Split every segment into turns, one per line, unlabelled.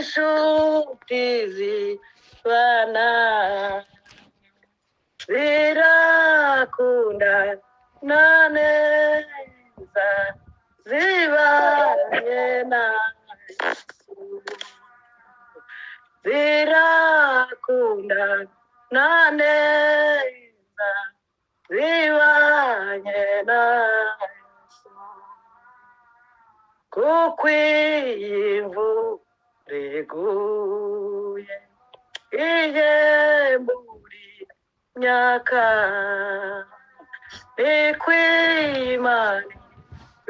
inshuti zibana zirakunda na neza zibanye na Yesu zirakunda na neza zibanye na Yesu kuko iyi mvura iguye muri myaka ikwimana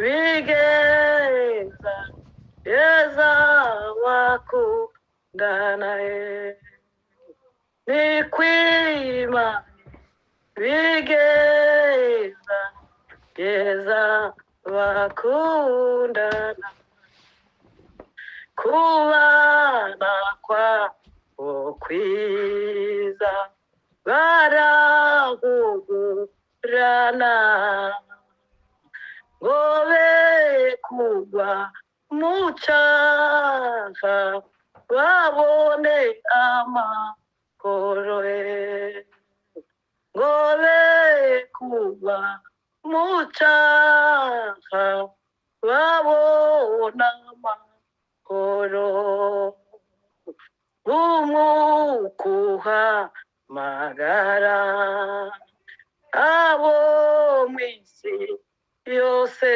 bigeza yeza wakundana ikwimana bigeza yeza wakundana kubana kwabo kwiza barahugurana ngo be kugwa mu cyaha babone amahoro ngo be kugwa mu cyaha babona amahoro umukuhamagara abo mu isi yose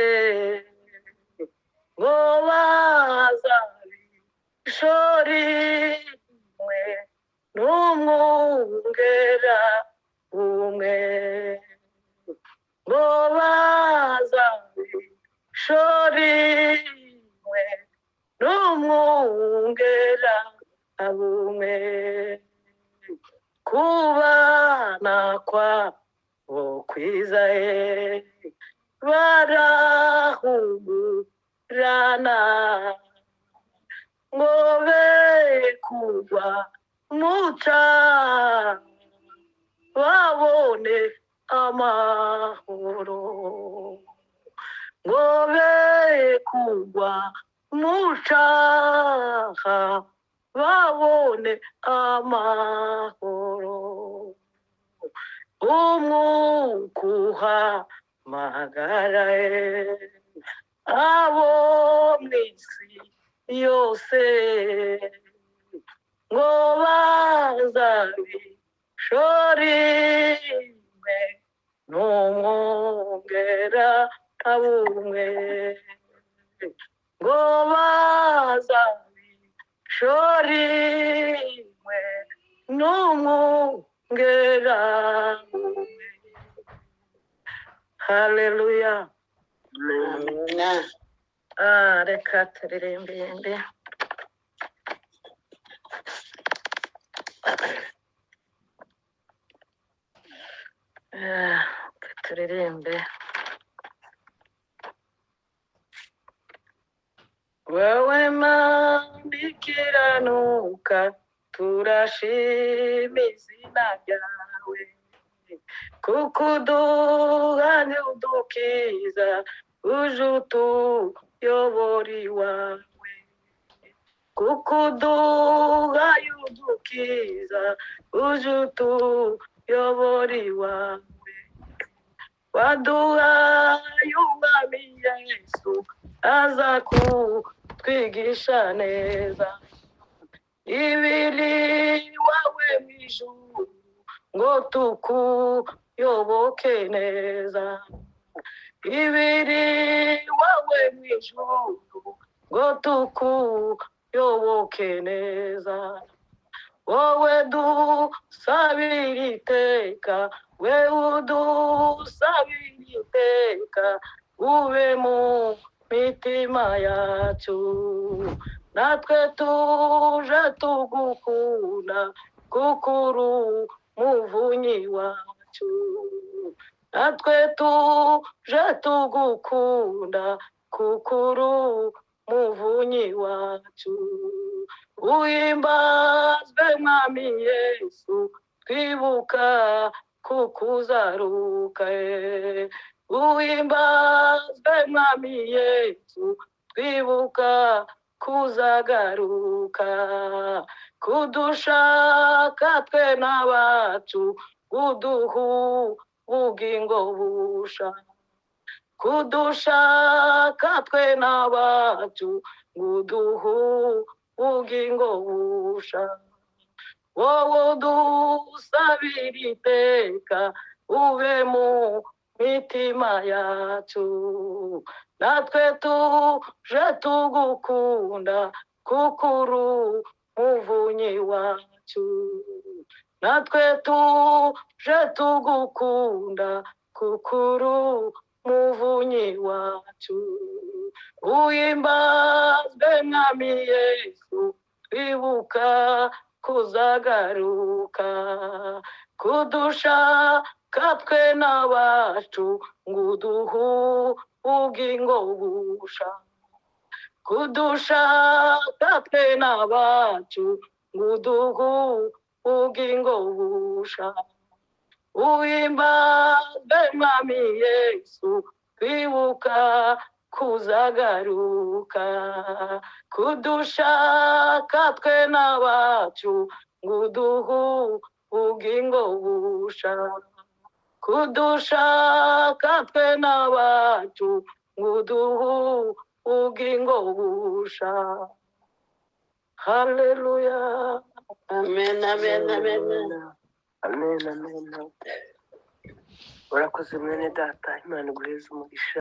ngo bazabishorimwe n'umwungera umwe ngo bazabishorimwe n'umwungera umwe kubana kwabo kwiza barahugurana ngo be kugwa mu cyaha babone amahoro ngo be kugwa mu cyaha babone amahoro umukuhamagara abo mu isi yose ngo bazabishorimwe n'umwungera umwe ngo bazabishorimwe n'umwungera umwe. Haleluya. Reka turirimbire turirimbe wowe mandikiranuka turashima izina ryawe kuko uduhanye udukiza uje utuyobora iwawe kuko uduhanye udukiza uje utuyobora iwawe waduhaye umwami Yesu aza kutwigisha neza ibiri wawe mu ijuru ngo tukuyoboke neza ibiri wawe mu ijuru ngo tukuyoboke neza wowe dusabira iteka we udusabira iteka ube mu mitima yacu natwe tuje tugukunda kuko uri umuvunyi wacu natwe tuje tugukunda kuko uri umuvunyi wacu uhimbazwe mwami Yesu twibuka kukuzaruka uhimbazwe mwami Yesu twibuka kuzagaruka kudushaka twe n'abacu kuduha ubugingo busha kudushaka twe n'abacu kuduha ubugingo busha wowe udusabira iteka ube mu mitima yacu natwe tuje tugukunda kuko uri umuvunyi wacu natwe tuje tugukunda kuko uri umuvunyi wacu uhimbazwe mwami Yesu twibuka kuzagaruka kudushaka twe n'abacu ngo uduhe ubugingo busha kudushaka twe n'abacu ngo uduhe ubugingo busha uhimbazwe mwami Yesu twibuka kuzagaruka kudushaka twe n'abacu ngo uduhe ubugingo busha kudushaka twe n'abacu ngo uduhe ubugingo busha haleluya amen amen amen
amen amen urakoze mwene data imana iguheze umugisha